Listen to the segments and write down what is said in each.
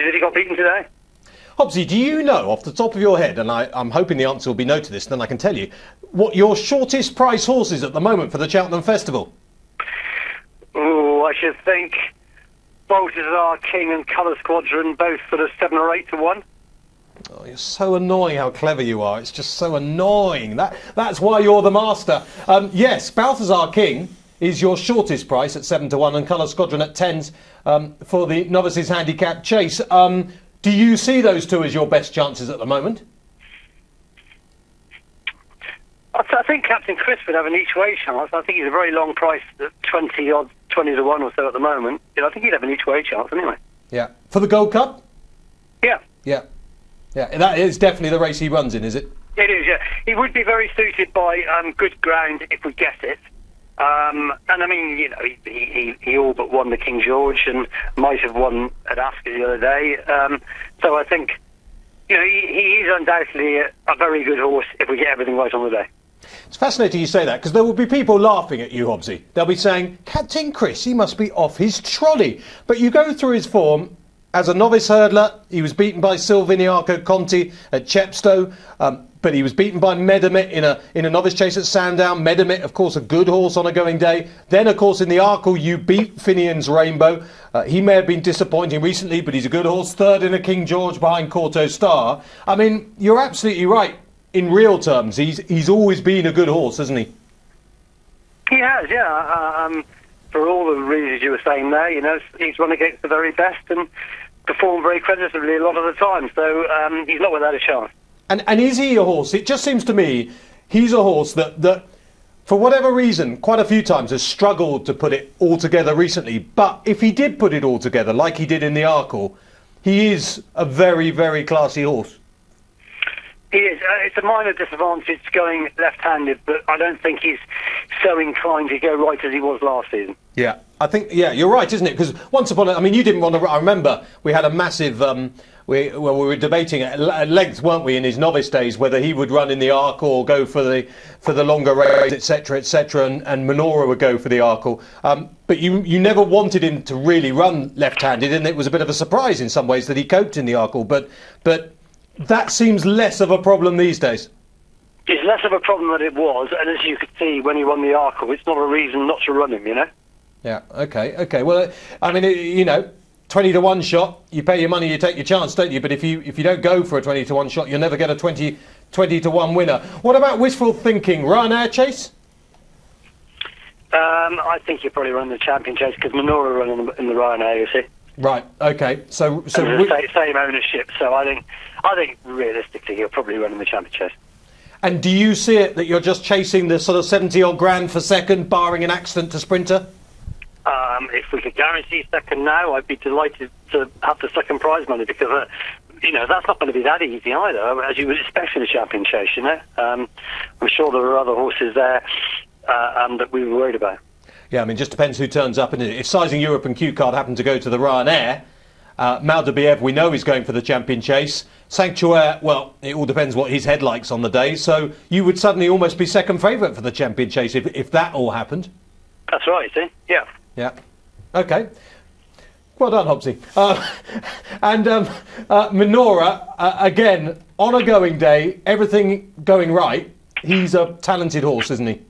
as if he got beaten today. Hobbsy, do you know off the top of your head, and I'm hoping the answer will be no to this, then I can tell you, what your shortest price horse is at the moment for the Cheltenham Festival? Oh, I should think Balthazar King and Colour Squadron, both sort of 7 or 8 to 1. Oh, you're so annoying how clever you are. It's just so annoying. That's why you're the master. Yes, Balthazar King is your shortest price at 7 to 1 and Colour Squadron at 10s for the Novices Handicap Chase. Do you see those two as your best chances at the moment? I think Captain Chris would have an each-way chance. I think he's a very long price at 20 to 1 or so at the moment. I think he'd have an each-way chance anyway. Yeah. For the Gold Cup? Yeah. Yeah. Yeah, that is definitely the race he runs in, is it? It is, yeah. He would be very suited by good ground if we get it. And I mean, he all but won the King George and might have won at Ascot the other day. So I think, he is undoubtedly a very good horse if we get everything right on the day. It's fascinating you say that, because there will be people laughing at you, Hobbsy. They'll be saying, Captain Chris, he must be off his trolley. But you go through his form. As a novice hurdler, he was beaten by Silviniaco Conti at Chepstow, but he was beaten by Menorah in a novice chase at Sandown. Menorah, of course, a good horse on a going day. Then, of course, in the Arkle, you beat Finian's Rainbow. He may have been disappointing recently, but he's a good horse. Third in a King George behind Corto Star. I mean, you're absolutely right. In real terms, he's always been a good horse, hasn't he? He has, yeah. For all the reasons you were saying there, he's run against the very best and performed very creditably a lot of the time. So he's not without a chance. And is he a horse? It just seems to me he's a horse that, for whatever reason, quite a few times has struggled to put it all together recently. But if he did put it all together, like he did in the Arkle, he is a very, very classy horse. He is. It's a minor disadvantage going left-handed, but I don't think he's so inclined to go right as he was last season. Yeah, I think, you're right, isn't it? Because once upon a... I mean, you didn't want to... I remember we had a massive... we were debating at length, weren't we, in his novice days, whether he would run in the Arkle or go for the longer race, etc., and Menorah would go for the Arkle. But you never wanted him to really run left-handed, and it was a bit of a surprise in some ways that he coped in the Arkle. But that seems less of a problem these days. It's less of a problem than it was, and as you could see when he won the Arkle, it's not a reason not to run him, Yeah, OK. Well, I mean, 20 to 1 shot, you pay your money, you take your chance, don't you? But if you don't go for a 20 to 1 shot, you'll never get a 20 to 1 winner. What about Wishful Thinking? Ryanair Chase? I think you're probably running the Champion Chase because Menorah running in the Ryanair, you see. Right. OK. So same ownership. So I think realistically he'll probably run in the Champion Chase. And do you see it that you're just chasing the sort of 70-odd grand for second, barring an accident to Sprinter? If we could guarantee second now, I'd be delighted to have the second prize money because, that's not going to be that easy either, as you would expect in a Champion Chase, I'm sure there are other horses there that we were worried about. Yeah, I mean, just depends who turns up. And if Sizing Europe and Q-Card happen to go to the Ryanair, Maldabiev, we know he's going for the Champion Chase. Sanctuaire, well, it all depends what his head likes on the day. So you would suddenly almost be second favourite for the Champion Chase if that all happened. That's right, see? Yeah. Yeah. OK. Well done, Hobbsy. And Menorah, again, on a going day, everything going right, he's a talented horse, isn't he?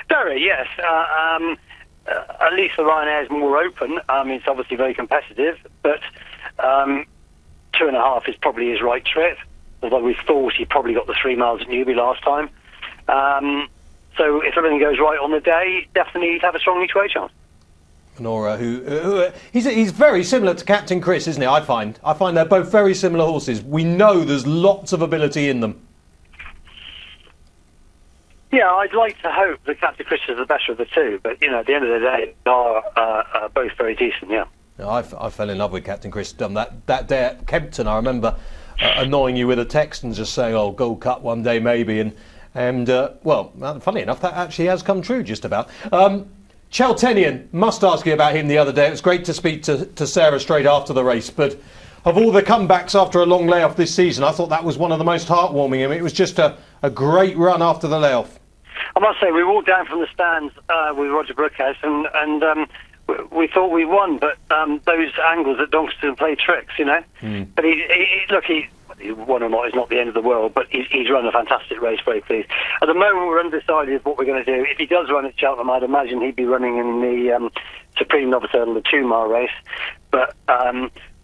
Very, yes. At least the Ryanair is more open. It's obviously very competitive, but 2.5 is probably his right trip, although we thought he probably got the 3 miles at Newby last time. So if everything goes right on the day, definitely he'd have a strong each-way chance. Menorah, who he's very similar to Captain Chris, isn't he? I find they're both very similar horses. We know there's lots of ability in them. Yeah, I'd like to hope that Captain Chris is the better of the two, but at the end of the day, they are both very decent. Yeah. I fell in love with Captain Chris. That day at Kempton, I remember annoying you with a text and just saying, "Oh, Gold Cup one day maybe," and well, funny enough, that actually has come true just about. Cheltenham, must ask you about him the other day. It was great to speak to Sarah straight after the race, but of all the comebacks after a long layoff this season, I thought that was one of the most heartwarming. I mean, it was just a great run after the layoff. I must say, we walked down from the stands with Roger Brookhouse, and we thought we won, but those angles at Doncaster play tricks, you know. But he won or not is not the end of the world, but he's run a fantastic race, very pleased. At the moment, we're undecided what we're going to do. If he does run at Cheltenham, I'd imagine he'd be running in the Supreme Novice Hurdle, the 2-mile race. But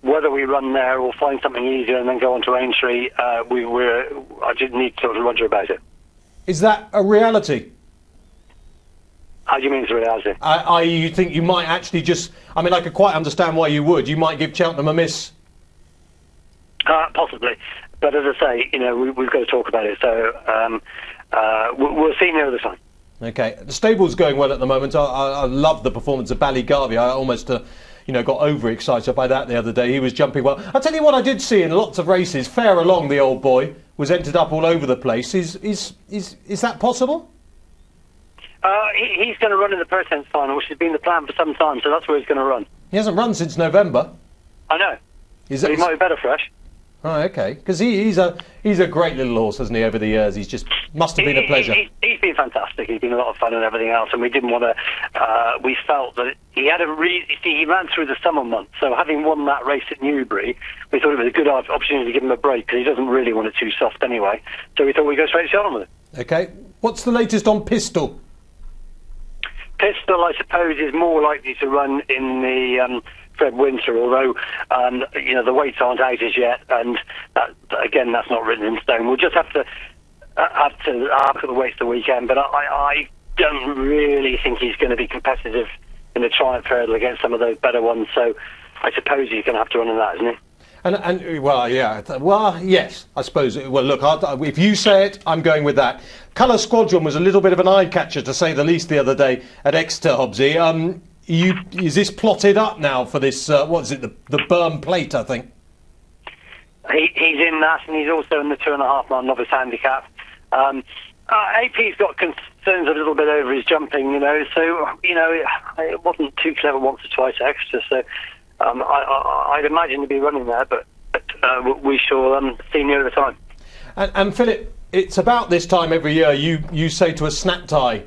whether we run there or find something easier and then go on to Aintree, I just need to talk to Roger about it. Is that a reality? How do you mean it's a reality? You think you might actually just... I mean, I could quite understand why you would. You might give Cheltenham a miss. Possibly. But as I say, you know, we've got to talk about it. So we'll see near the time. OK. The stable's going well at the moment. I love the performance of Ballygarvey. I almost... got overexcited by that the other day. He was jumping well. I'll tell you what I did see in lots of races. Fair Along, the old boy, was entered up all over the place. Is that possible? He's going to run in the Pertense final, which has been the plan for some time, so that's where he's going to run. He hasn't run since November. I know. But he might be better fresh. Oh, OK. Because he's a great little horse, hasn't he, over the years? He's just... must have been a pleasure. He's been fantastic. He's been a lot of fun and everything else, and we didn't want to... we felt that he had he ran through the summer months, so having won that race at Newbury, we thought it was a good opportunity to give him a break, because he doesn't really want it too soft anyway. So we thought we'd go straight to Cheltenham with it. OK. What's the latest on Pistol? Pistol, I suppose, is more likely to run in the... Fred Winter, although the weights aren't out as yet, and again, that's not written in stone. We'll just have to look at the weights the weekend. But I don't really think he's going to be competitive in the Triumph Hurdle against some of those better ones. So I suppose he's going to have to run in that, isn't he? And well, yeah, well, yes, I suppose. Well, look, if you say it, I'm going with that. Colour Squadron was a little bit of an eye catcher, to say the least, the other day at Exeter, Hobbsy. Is this plotted up now for this, what is it, the Burn Plate, I think? He's in that, and he's also in the 2.5-mile novice handicap. AP's got concerns a little bit over his jumping, so, it wasn't too clever once or twice extra, so I'd imagine to be running there, but we shall see near the time. And Philip, it's about this time every year you say to a snap tie,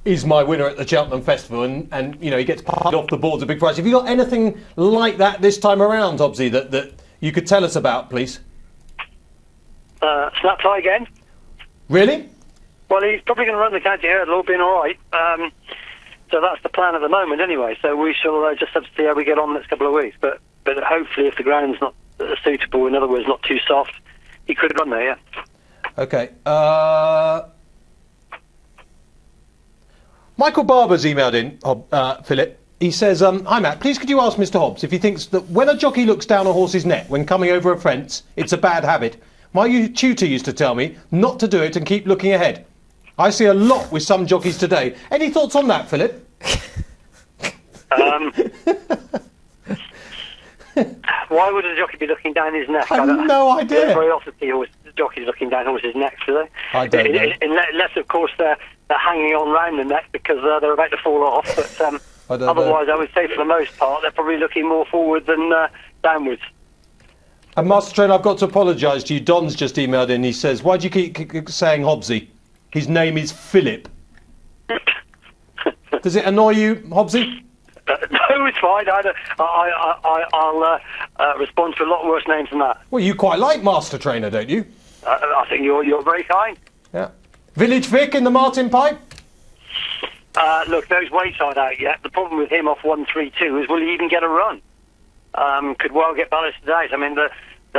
is my winner at the Cheltenham Festival, and he gets parted off the boards a big prize. Have you got anything like that this time around, Hobbsy, that you could tell us about, please? Snap tie again? Really? Well, he's probably going to run the county hurdle, all being all right. So that's the plan at the moment, anyway. So we shall just have to see how we get on the next couple of weeks. But hopefully, if the ground's not suitable, in other words, not too soft, he could run there. Yeah. Okay. Michael Barber's emailed in, Philip. He says, hi Matt, please could you ask Mr Hobbs if he thinks that when a jockey looks down a horse's neck when coming over a fence, it's a bad habit. My tutor used to tell me not to do it and keep looking ahead. I see a lot with some jockeys today. Any thoughts on that, Philip? Why would a jockey be looking down his neck? I have no idea. Very often see jockeys looking down horses' necks, do they? I don't know. Unless, of course, they're hanging on round the neck because they're about to fall off. But otherwise, I would say for the most part, they're probably looking more forward than downwards. And Master Trainer, I've got to apologise to you. Don's just emailed in. He says, why do you keep saying Hobbsy? His name is Philip. Does it annoy you, Hobbsy? No, it's fine. I'll respond to a lot worse names than that. Well, you quite like Master Trainer, don't you? I think you're very kind. Yeah. Village Vic in the Martin Pipe? Look, those weights aren't out yet. The problem with him off 132 is will he even get a run? Could well get ballasted out. I mean, the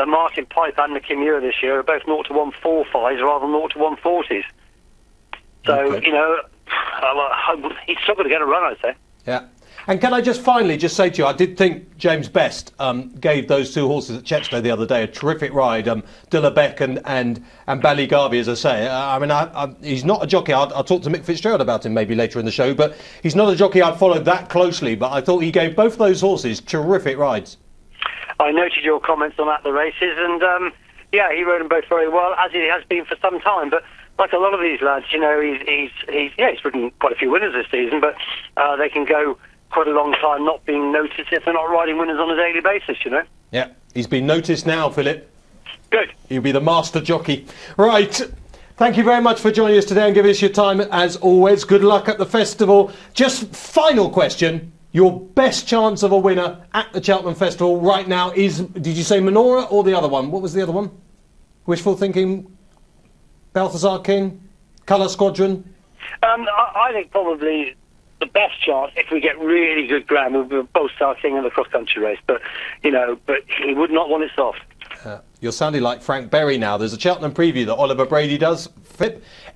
Martin Pipe and the Kimura this year are both 0 to 145s rather than 0 to 140s. So, okay. He's still going to get a run, I'd say. Yeah. And can I just finally just say to you, I did think James Best gave those two horses at Chepstow the other day a terrific ride, Dillabeck and Ballygarvey, as I say. He's not a jockey. I'll talk to Mick Fitzgerald about him maybe later in the show, but he's not a jockey I've followed that closely, but I thought he gave both those horses terrific rides. I noted your comments on at the races, and he rode them both very well, as he has been for some time, but like a lot of these lads, he's ridden quite a few winners this season, but they can go quite a long time not being noticed if they're not riding winners on a daily basis, Yeah, he's been noticed now, Philip. Good. He'll be the master jockey. Right, thank you very much for joining us today and giving us your time as always. Good luck at the festival. Just final question, your best chance of a winner at the Cheltenham Festival right now is, did you say Menorah or the other one? What was the other one? Wishful Thinking, Balthazar King, Colour Squadron? I think probably the best chance, if we get really good ground, would be Balthazar King in the cross-country race. But, but he would not want it soft. You're sounding like Frank Berry now. There's a Cheltenham preview that Oliver Brady does.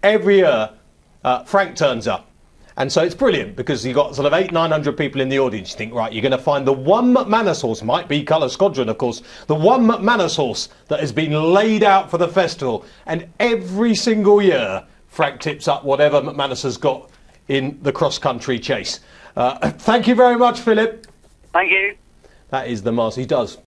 Every year, Frank turns up. And so it's brilliant because you've got sort of 800-900 people in the audience. You think, right, you're going to find the one McManus horse, might be Colour Squadron, of course, the one McManus horse that has been laid out for the festival. And every single year, Frank tips up whatever McManus has got in the cross-country chase. Thank you very much, Philip. Thank you. That is the master. He does